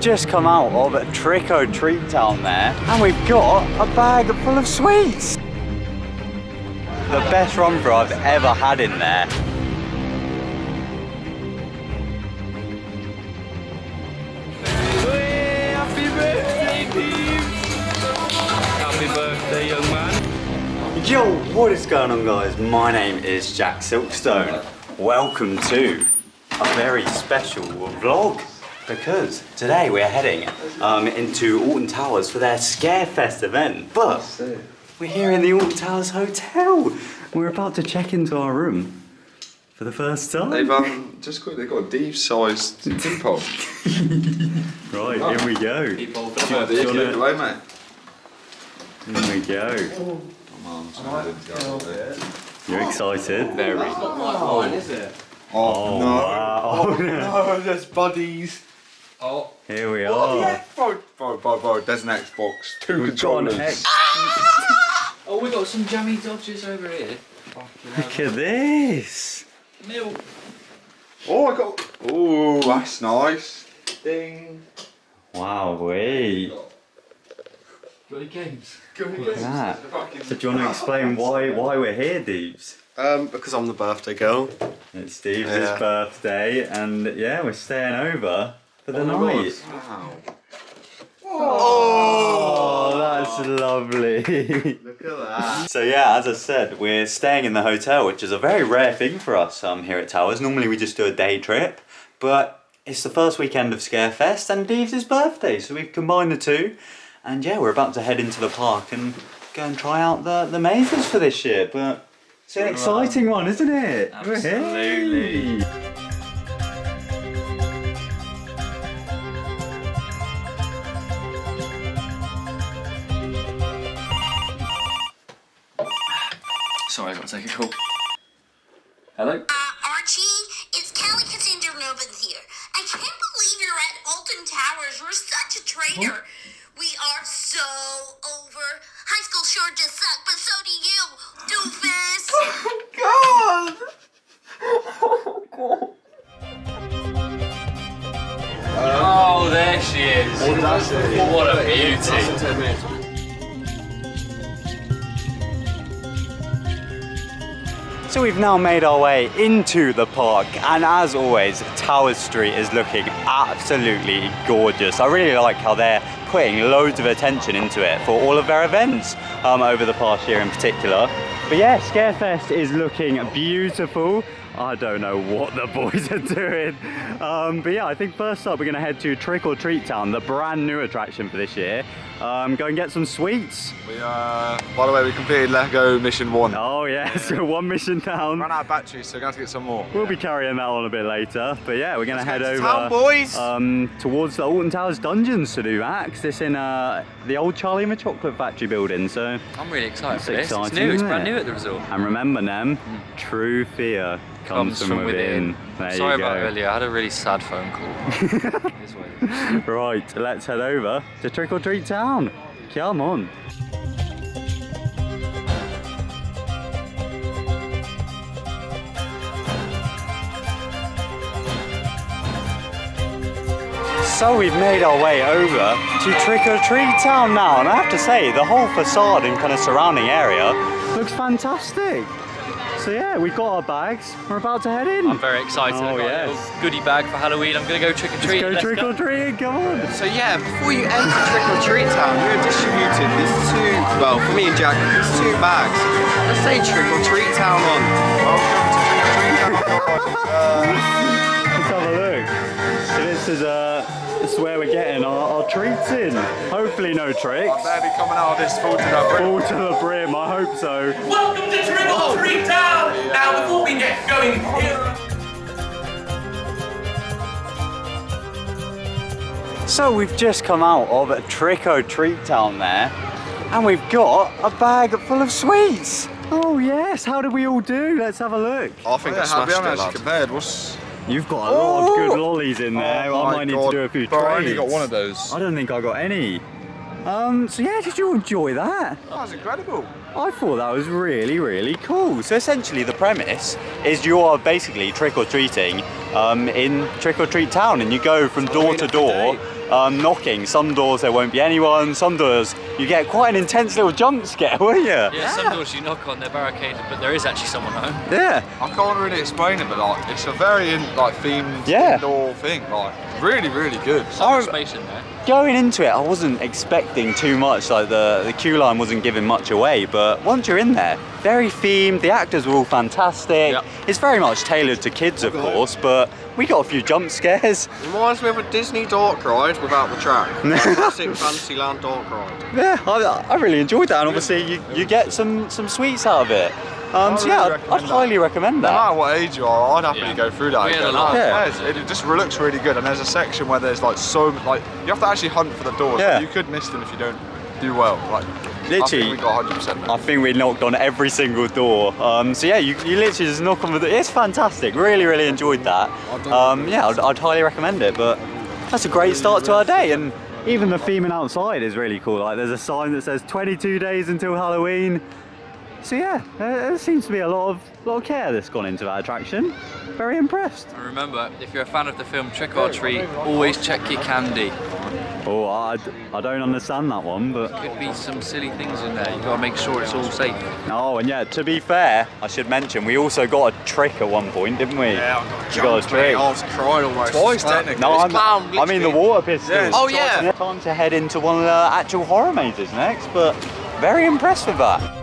just come out of a trick-or-treat town there, and we've got a bag full of sweets. The best run-through I've ever had in there. Happy birthday, Steve! Happy birthday, young man. Yo, what is going on, guys? My name is TheJackSilkstone. Welcome to a very special vlog, because today we're heading into Alton Towers for their Scarefest event. But we're here in the Alton Towers Hotel. We're about to check into our room for the first time. They've just got a Dave-sized peephole. Right, here we go. People for Here we go. You're excited? Very. Not like mine, is it? Oh, no. Wow. Oh, no. No, there's buddies. Oh. Here we Oh, are. yeah. Bro, there's an Xbox. Two We've got an controllers. Oh, we got some jammy dodgers over here. Look at this. Milk. Oh, I got. Oh, that's nice. Ding. Wow, wait. Got any games? Look at that. So do you want to explain why we're here, Deeps? Because I'm the birthday girl. It's Steve's Yeah. birthday, and yeah, we're staying over for the night. Wow. Oh, that's lovely. Look at that. So yeah, as I said, we're staying in the hotel, which is a very rare thing for us here at Towers. Normally we just do a day trip, but it's the first weekend of Scarefest and Deeves' birthday, so we've combined the two. And yeah, we're about to head into the park and go and try out the mazes for this year, but it's an exciting one, isn't it? Absolutely. Sorry, I got to take a call. Hello? Archie, it's Callie Cassandra Nobin here. I can't believe you're at Alton Towers. You're such a traitor. We are so over. High school sure just sucked, but so do you, doofus. Oh, there she is. What a beauty. So we've now made our way into the park, and as always, Towers Street is looking absolutely gorgeous. I really like how they're putting loads of attention into it for all of their events over the past year in particular. But yeah, Scarefest is looking beautiful. I don't know what the boys are doing. But yeah, I think first up we're going to head to Trick or Treat Town, the brand new attraction for this year. Go and get some sweets. By the way, we completed Lego Mission 1. Oh yeah, so one mission down. Ran out of batteries, so we're going to have to get some more. We'll be carrying that on a bit later. But yeah, we're going to head over town, boys. towards the Alton Towers dungeons to do that, because it's in the old Charlie and the Chocolate Factory building. So I'm really excited for this. It's exciting, new, it's isn't brand it? new at the resort. And remember, Nem, true fear comes from within. There Sorry you go. about earlier, I had a really sad phone call. This way. Right, let's head over to Trick or Treat Town. Come on. So we've made our way over to Trick or Treat Town now, and I have to say, the whole facade and kind of surrounding area looks fantastic. So yeah, we've got our bags. We're about to head in. I'm very excited. Oh, I've got yes. a little goodie bag for Halloween. I'm going to go trick or treat. Let's go trick or treat, come on. So yeah, before you enter Trick or Treat Town, you're distributed these two, well, for me and Jack, these two bags. Let's say Trick or Treat Town on. Welcome to Trick or Treat Town. Let's have a look. So this is where we're getting our treats in. Hopefully no tricks. I'm barely coming out of this full to the brim. Full to the brim, I hope so. Welcome to Trick or Treat Town! Now, before we get going, So we've just come out of a Trick or Treat Town there, and we've got a bag full of sweets. Oh yes, how did we all do? Let's have a look. I think I smashed it, lad. compared. You've got a lot of good lollies in there. I might need to do a few Bro, I only trades. got one of those. I don't think I got any. So yeah, did you enjoy that? That was incredible. I thought that was really, really cool. So essentially the premise is you are basically trick-or-treating in Trick or Treat Town, and you go from door to door knocking. Some doors there won't be anyone, some doors you get quite an intense little jump scare, won't you? Yeah, some doors you knock on, they're barricaded, but there is actually someone home. Yeah. I can't really explain it, but like it's a very themed indoor thing. Like really, really good. So much space in there. Going into it, I wasn't expecting too much. Like the queue line wasn't giving much away, but once you're in there, very themed. The actors were all fantastic. Yep. It's very much tailored to kids, of course, but we got a few jump scares. Reminds me of a Disney dark ride without the track. Classic Fantasyland dark ride. Yeah, I really enjoyed that, and obviously you get some sweets out of it. So yeah, I'd highly recommend No that. matter what age you are, I'd happily go through that. We had a again. lot of Yeah. fun. It just looks really good, and there's a section where there's like you have to actually hunt for the doors. Yeah. You could miss them if you don't do well. Like Literally, I think we got 100%. I think we knocked on every single door. So yeah, you literally just knock on the door. It's fantastic. Really, really enjoyed that. Yeah, I'd highly recommend it. But that's a great start to our day, and even the theming outside is really cool. Like there's a sign that says 22 days until Halloween. So yeah, there seems to be a lot of care that's gone into that attraction. Very impressed. And remember, if you're a fan of the film Trick or Treat, always check your candy. Oh, I don't understand that one, but... Could be some silly things in there. You've got to make sure it's all safe. Oh, and yeah, to be fair, I should mention, we also got a trick at one point, didn't we? Yeah, We got a trick. I was crying almost. Twice, technically. No, clown, I mean the water pistol. Yeah, Oh, yeah. Time to head into one of the actual horror mazes next, but very impressed with that.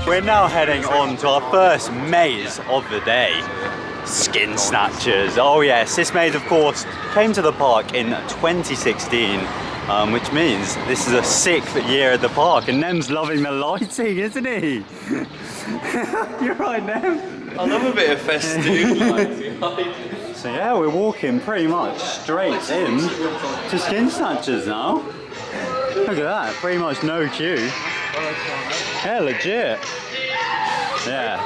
We're now heading on to our first maze of the day, Skin Snatchers. Oh yes, this maze of course came to the park in 2016, which means this is a 6th year at the park, and Nem's loving the lighting, isn't he? You're right, Nem. I love a bit of festive lighting. So yeah, we're walking pretty much straight in to Skin Snatchers now. Look at that, pretty much no queue. Yeah, legit. Yeah.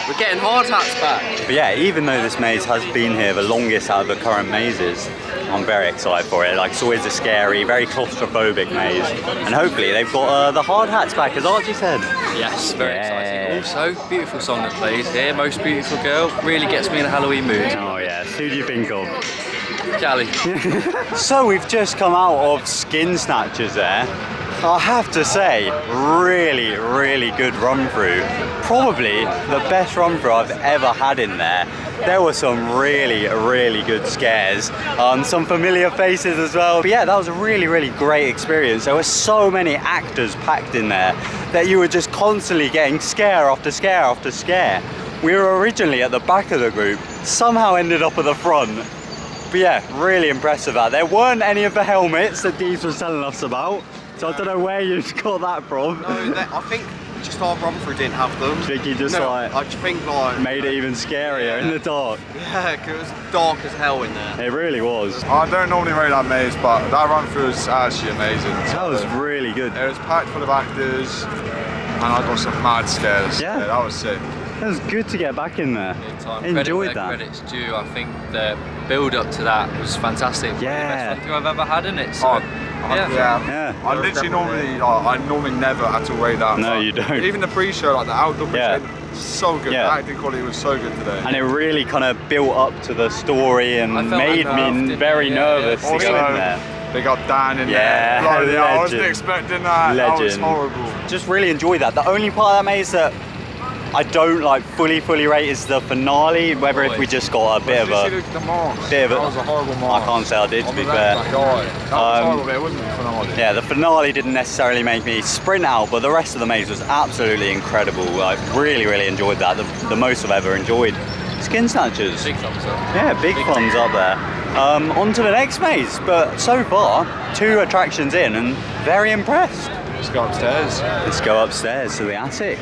We're getting hard hats back. But yeah, even though this maze has been here the longest out of the current mazes, I'm very excited for it. Like, it's always a scary, very claustrophobic maze. And hopefully they've got the hard hats back, as Archie said. Yes, very exciting. Also, beautiful song that plays here, Most Beautiful Girl. Really gets me in a Halloween mood. Oh yes, who do you think of? Callie. So we've just come out of Skin Snatchers there. I have to say, really, really good run through. Probably the best run through I've ever had in there. There were some really, really good scares. Some familiar faces as well. But yeah, that was a really, really great experience. There were so many actors packed in there that you were just constantly getting scare after scare after scare. We were originally at the back of the group, somehow ended up at the front. But yeah, really impressed with that. There weren't any of the helmets that Dees was telling us about. So I don't know where you got that from. No, I think just our run through didn't have them. I think you just I just think like made it even scarier in the dark. yeah, 'cause it was dark as hell in there. It really was. I don't normally rate that maze, but that run through was actually amazing. That was really good. It was packed full of actors, and I got some mad scares. Yeah. That was sick. It was good to get back in there. Big time. Enjoyed Credit that. where credit's due. I think the build up to that was fantastic. Probably Yeah. the best run through I've ever had in it. So, Yeah. I literally normally never had to rate that. No, but you don't. Even the pre-show, like the outdoor Yeah. pre-show, so good. Yeah. The acting quality was so good today. And it really kind of built up to the story and I felt made unnerved, me didn't very I? Yeah, nervous yeah. to go in there. They got Dan in Yeah, there. Bloody hell, I wasn't legend. expecting that. That was Legend. horrible. Just really enjoyed that. The only part of that maze that I don't like fully rate is the finale. Whether if we just got a bit of Did you a see the mask? bit of a- That was a horrible mask. I can't say I did, to On be the left, fair. That guy. That was horrible, but it wasn't phenomenal. Yeah, the finale didn't necessarily make me sprint out, but the rest of the maze was absolutely incredible. I really, really enjoyed that. The most I've ever enjoyed. Skin Snatchers. big thumbs up. Yeah, big thumbs up there. On to the next maze, but so far, 2 attractions in and very impressed. Let's go upstairs. Let's go upstairs to the attic.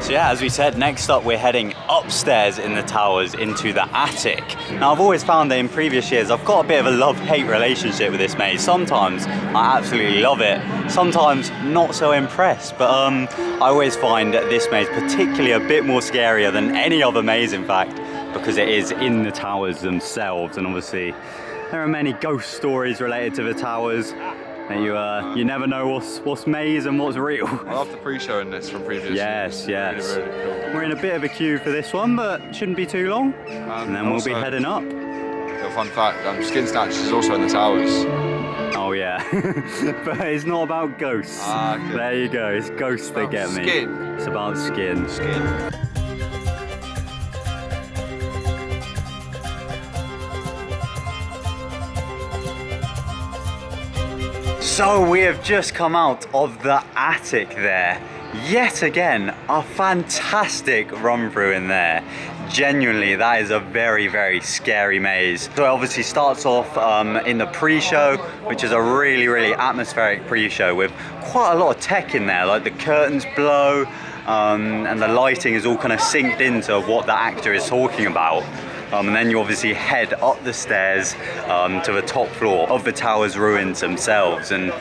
So So yeah, as we said, next up we're heading upstairs in the towers into the attic. Now I've always found that in previous years I've got a bit of a love-hate relationship with this maze. Sometimes I absolutely love it, sometimes not so impressed, but I always find this maze particularly a bit more scarier than any other maze, in fact, because it is in the towers themselves, and obviously there are many ghost stories related to the towers. You never know what's maze and what's real. I love the pre-show in this from previous years. Yes. Really, really cool. We're in a bit of a queue for this one, but shouldn't be too long. And then we'll be heading up. A fun fact, Skin Snatchers is also in the towers. Oh yeah, but it's not about ghosts. Okay. There you go, it's ghosts that get me. Skin. It's about skin. Skin. So we have just come out of the attic there. Yet again, a fantastic run through in there. Genuinely, that is a very, very scary maze. So it obviously starts off in the pre-show, which is a really, really atmospheric pre-show with quite a lot of tech in there, like the curtains blow, and the lighting is all kind of synced into what the actor is talking about. And then you obviously head up the stairs to the top floor of the tower's ruins themselves. And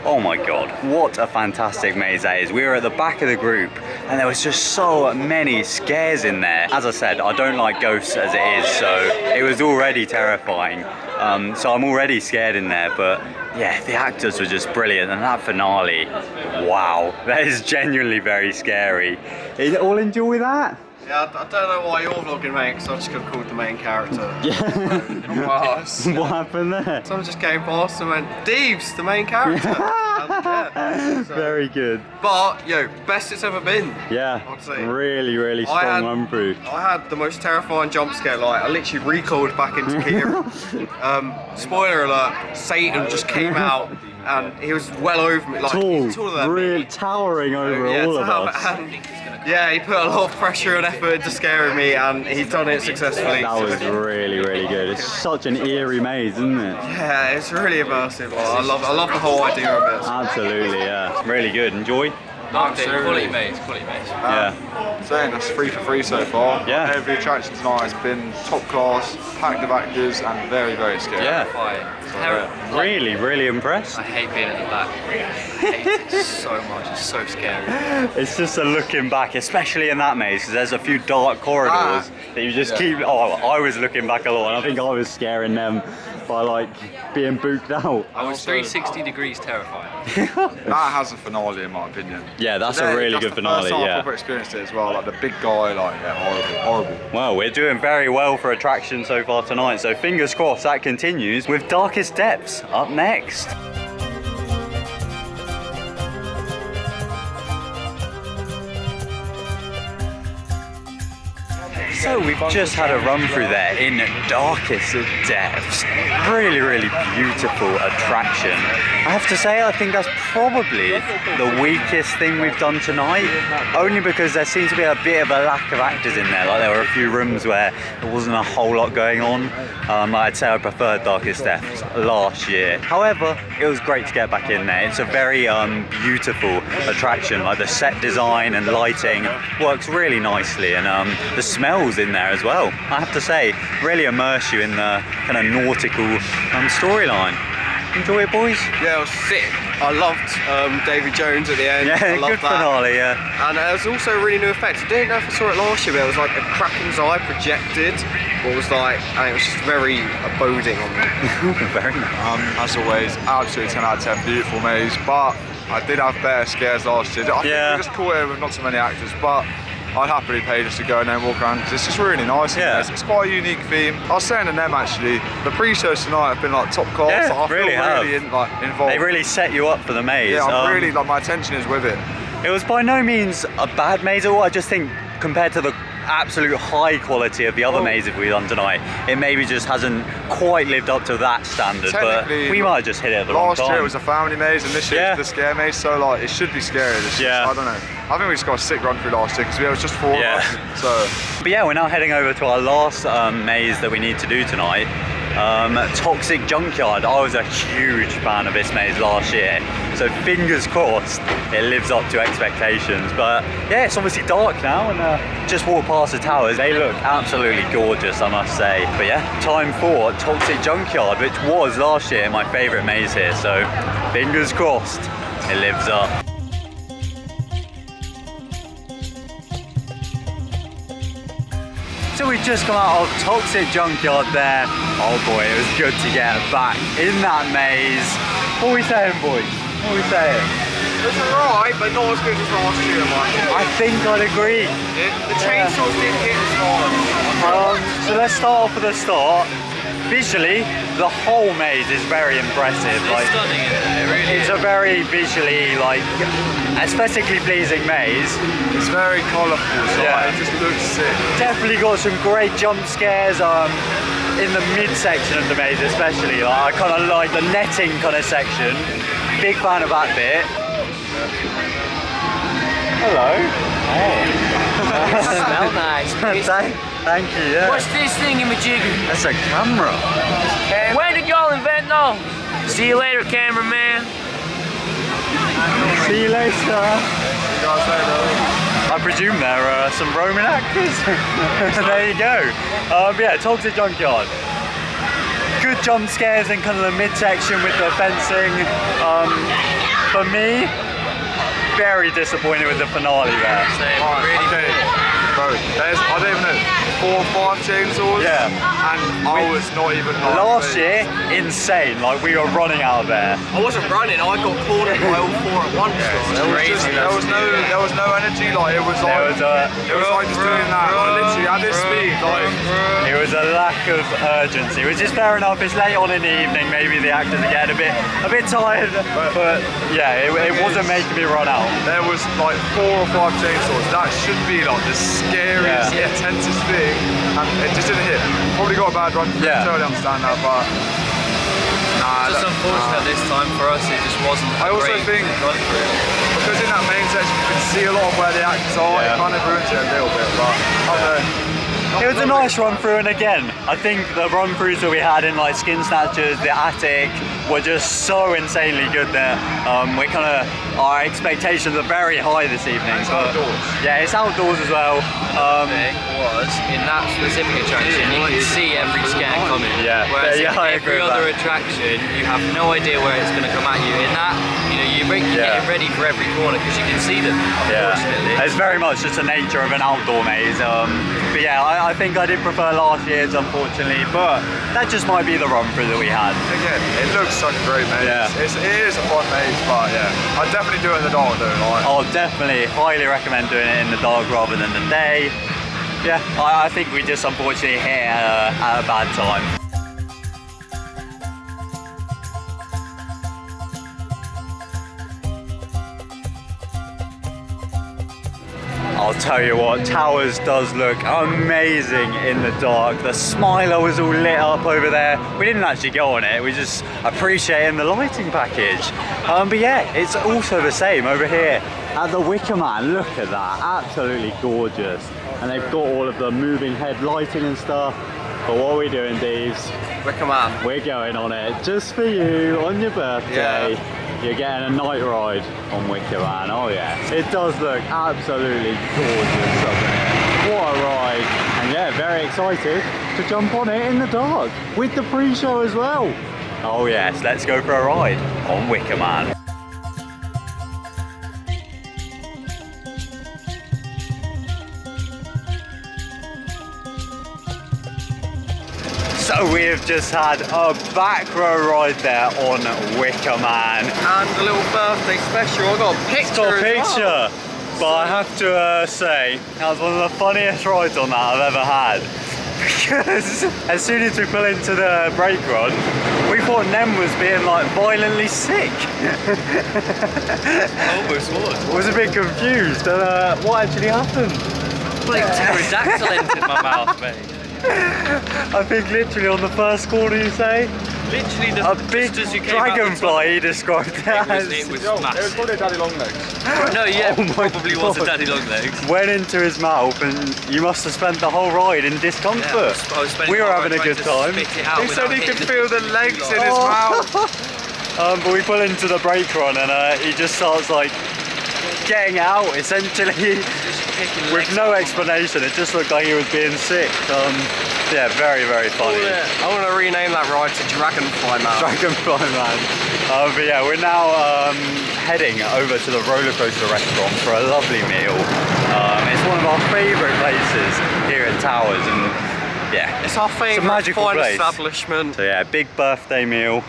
oh my god, what a fantastic maze that is. We were at the back of the group and there was just so many scares in there. As I said, I don't like ghosts as it is, so it was already terrifying. So I'm already scared in there, but yeah, the actors were just brilliant, and that finale, wow, that is genuinely very scary. Did you all enjoy that? Yeah, I don't know why you're vlogging, mate, because I just got called the main character. Yeah. Wow, What happened there? someone just came past and went, Deeves, the main character. Yeah, so. Very good. But, yo, best it's ever been. Yeah, I'd say. really, really strong run through. I had the most terrifying jump scare, like, I literally recoiled back into gear. Spoiler alert, Satan just came out and he was well over me. Like, he's taller than really me. towering over all of us. Yeah, he put a lot of pressure and effort into scaring me, and he's done it successfully. That was really, really good. It's such an eerie maze, isn't it? Yeah, it's really immersive. I love the whole idea of it. Absolutely, yeah. Really good. Enjoy? Absolutely. Quality maze, quality maze. Yeah. Saying that's 3 for 3 so far. Yeah. Every attraction tonight has been top class, packed of actors, and very, very scary. Yeah. Really? Really impressed. I hate being at the back. I hate it so much. It's so scary. It's just a looking back, especially in that maze, because there's a few dark corridors that you just keep. Oh, I was looking back a lot, and I think I was scaring them by like being booked out. I was 360 degrees terrified. That has a finale, in my opinion. Yeah, that's a really good finale. First time Yeah. I've ever experienced it as well. Like the big guy, like horrible. Well, we're doing very well for attraction so far tonight, so fingers crossed that continues with Darkest Depths up next. So we've just had a run through there in Darkest Depths. Really, really beautiful attraction. I have to say, I think that's probably the weakest thing we've done tonight, only because there seems to be a bit of a lack of actors in there. Like there were a few rooms where there wasn't a whole lot going on. I'd say I preferred Darkest Depths last year. However, it was great to get back in there. It's a very beautiful attraction. Like the set design and lighting works really nicely, and the smells in there as well, I have to say, really immerse you in the kind of nautical storyline. Enjoy it, boys? Yeah, it was sick. I loved Davy Jones at the end. Yeah, I loved good finale, yeah. And it was also a really new effect. I didn't know if I saw it last year, but it was like a Kraken's eye projected. What was like, and it was just very boding on me. Very nice. As always, absolutely 10 out of 10, beautiful maze. But I did have better scares last year. I think we just caught it with not so many actors, but I'd happily pay just to go and then walk around because it's just really nice. Yeah. It's quite a unique theme. I was saying to them actually, the pre-shows tonight have been like top class. Yeah, I feel really have. involved. They really set you up for the maze. Yeah, I'm really like my attention is with it. It was by no means a bad maze at all. I just think compared to the absolute high quality of the other mazes we've done tonight, it maybe just hasn't quite lived up to that standard, but we might have just hit it at the wrong time. Last year it was a family maze and this year it's the scare maze, so like it should be scary this year. So I don't know. I think we just got a sick run through last year because it was just 4 of us. So. But yeah, we're now heading over to our last maze that we need to do tonight. Toxic Junkyard. I was a huge fan of this maze last year, so fingers crossed it lives up to expectations. But yeah, it's obviously dark now, and just walked past the towers. They look absolutely gorgeous, I must say. But yeah, time for Toxic Junkyard, which was last year my favourite maze here, so fingers crossed it lives up. So we just come out of Toxic Junkyard there. Oh boy, it was good to get back in that maze. What are we saying, boys? What are we saying? It was alright, but not as good as last year, I think I'd agree. The chainsaws didn't hit as hard. So let's start off with the start. Visually, the whole maze is very impressive. It's stunning, isn't it? It really It's a very visually, aesthetically pleasing maze. It's very colourful, so Yeah. it just looks sick. Definitely got some great jump scares in the mid-section of the maze, especially. I kind of like the netting kind of section. Big fan of that bit. Hello. smell nice. Thank you. Yeah. What's this thing in my jigger? That's a camera. Where did y'all invent no? See you later, cameraman. See you later. You guys later. I presume they're some Roman actors. There you go. Yeah, Toxic Junkyard. Good jump scares in kind of the midsection with the fencing. For me, very disappointed with the finale there. Okay, bro, there's, I don't even know, 4 or 5 chainsaws. Yeah. And I was not even Last year, insane. Like we were running out of there. I wasn't running, I got cornered by all 4 at once. There was no energy, like it was like it was like just doing that, like, literally at this speed, like It was a lack of urgency, which is fair enough. It's late on in the evening. Maybe the actors are getting a bit tired, but yeah, it wasn't making me run out. there was like 4 or 5 chainsaws. That should be like the scariest, Yeah. intensest thing, and it just didn't hit. Probably got a bad run. Yeah. Totally understand that, but nah. Just unfortunate this time for us, it just wasn't. I also think because in that main section you can see a lot of where the actors are. Yeah. It kind of ruins it a little bit, but I don't know. It was a nice run through, and again, I think the run throughs that we had in like Skin Snatchers, the attic, were just so insanely good that our expectations are very high this evening. It's but outdoors. Yeah, it's outdoors as well. thing was in that specific attraction you can see every scare coming. Yeah. Whereas Yeah, I in agree every with other that. attraction you have no idea where it's going to come at you. In that, you're getting ready for every corner because you can see them. Unfortunately. It's very much just the nature of an outdoor maze. But yeah, I think I did prefer last year's, unfortunately. But that just might be the run through that we had. Again, it looks like a great maze. Yeah. It is a fun maze, but yeah, I'd definitely do it in the dark though. Like. I'll definitely highly recommend doing it in the dark rather than the day. Yeah, I think we just unfortunately hit at a bad time. I'll tell you what, Towers does look amazing in the dark. The Smiler was all lit up over there. We didn't actually go on it, we just appreciating the lighting package. But yeah, it's also the same over here at the Wickerman. Look at that, absolutely gorgeous. And they've got all of the moving head lighting and stuff. But what are we doing, Deves? Wickerman. We're going on it just for you on your birthday. Yeah. You're getting a night ride on Wickerman. Oh yeah, it does look absolutely gorgeous up there. What a ride. And yeah, very excited to jump on it in the dark with the pre-show as well. Oh yes, let's go for a ride on Wickerman. So we have just had a back row ride there on Wickerman. And a little birthday special. I got a picture. Got a as picture, well. but I have to say that was one of the funniest rides on that I've ever had. Because as soon as we pull into the brake run, we thought Nem was being like violently sick. Almost was. I was a bit confused. And what actually happened? Like pterodactyl entered my mouth, mate. I think literally on the first corner you say, literally a big dragonfly, he described it as. It was It was massive. probably Daddy Longlegs. No, yeah, Oh my probably was a God. daddy long legs. Went into his mouth, and you must have spent the whole ride in discomfort. Yeah, I was spending We were my having a time good trying time. to spit it out He said without he could hitting feel the legs in his mouth. But we pull into the brake run, and he just starts like getting it out essentially Just kicking the with legs no out. explanation. It just looked like he was being sick. Yeah, very, very funny. I want to rename that ride to Dragonfly Man. Dragonfly Man. But yeah, we're now heading over to the roller coaster restaurant for a lovely meal. It's one of our favourite places here at Towers, and yeah, It's our favourite magical fine place. establishment. so yeah, big birthday meal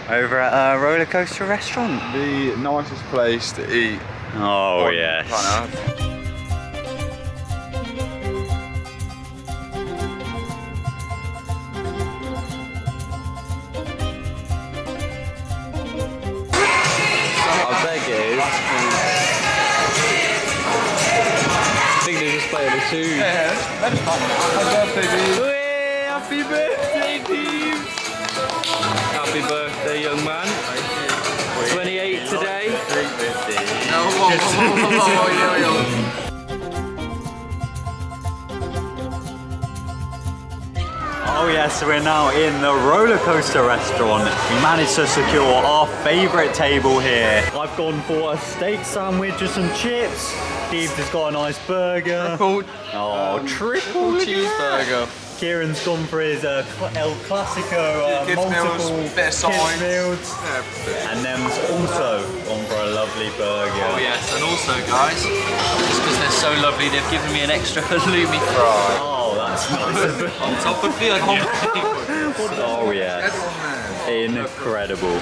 over at a roller coaster restaurant. The nicest place to eat. Oh on yes. planet Earth. I beg it is. I think they just played the tune. Happy birthday, dude. Happy birthday, Steve! Happy birthday, young man. 28 today. Oh yes, we're now in the roller coaster restaurant. We managed to secure our favourite table here. I've gone for a steak sandwich with some chips. Steve has got a nice burger. Triple cheeseburger. Kieran's gone for his El Clasico Kids multiple meals, bit of kids sides. meals. And them's also gone for a lovely burger. Oh yes, and also guys, just because they're so lovely, they've given me an extra halloumi fry Oh, that's nice. on top of the onion. Oh yes. Incredible.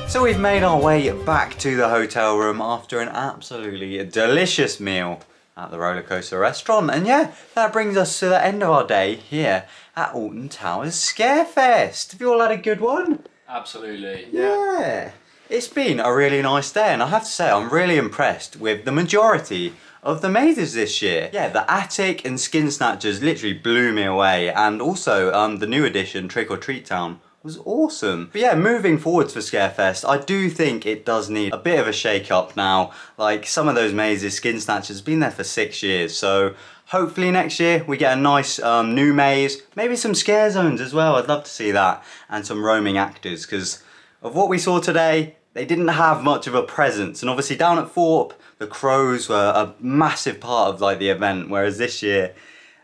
So we've made our way back to the hotel room after an absolutely delicious meal at the roller coaster restaurant. And yeah, that brings us to the end of our day here at ALTON Towers Scarefest. Have you all had a good one? Absolutely. Yeah. It's been a really nice day, and I have to say I'm really impressed with the majority of the mazes this year. Yeah, the Attic and Skin Snatchers literally blew me away, and also the new edition Trick or Treat Town was awesome. But yeah, moving forwards for Scarefest, I do think it does need a bit of a shake up now. Like some of those mazes, Skin Snatchers has been there for 6 years, so hopefully next year we get a nice new maze, maybe some scare zones as well. I'd love to see that, and some roaming actors, because of what we saw today, they didn't have much of a presence. And obviously down at Thorpe, the crows were a massive part of like the event, whereas this year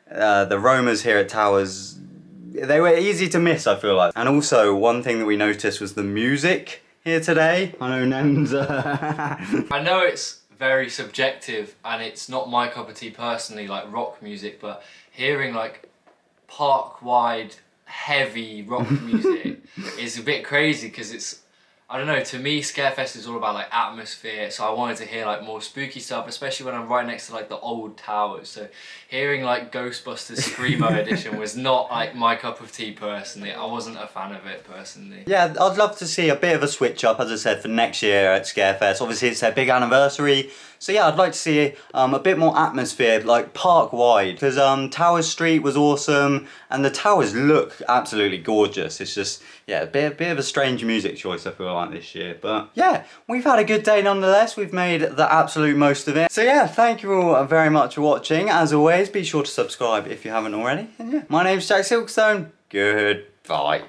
the roamers here at Towers, they were easy to miss, I feel like. And also, one thing that we noticed was the music here today. I know Nem's... I know it's very subjective and it's not my cup of tea personally, like rock music, but hearing like park-wide heavy rock music is a bit crazy, because it's, I don't know, to me Scarefest is all about like atmosphere, so I wanted to hear like more spooky stuff, especially when I'm right next to like the old towers. So hearing like Ghostbusters Screamo edition was not like my cup of tea personally. I wasn't a fan of it personally. Yeah, I'd love to see a bit of a switch up, as I said, for next year at Scarefest. Obviously it's their big anniversary, so yeah, I'd like to see a bit more atmosphere, like park-wide, because Towers Street was awesome, and the towers look absolutely gorgeous. It's just, yeah, a bit of a strange music choice, I feel like, this year. But yeah, we've had a good day nonetheless. We've made the absolute most of it. So yeah, thank you all very much for watching. As always, be sure to subscribe if you haven't already. And yeah, my name's TheJackSilkstone. Goodbye.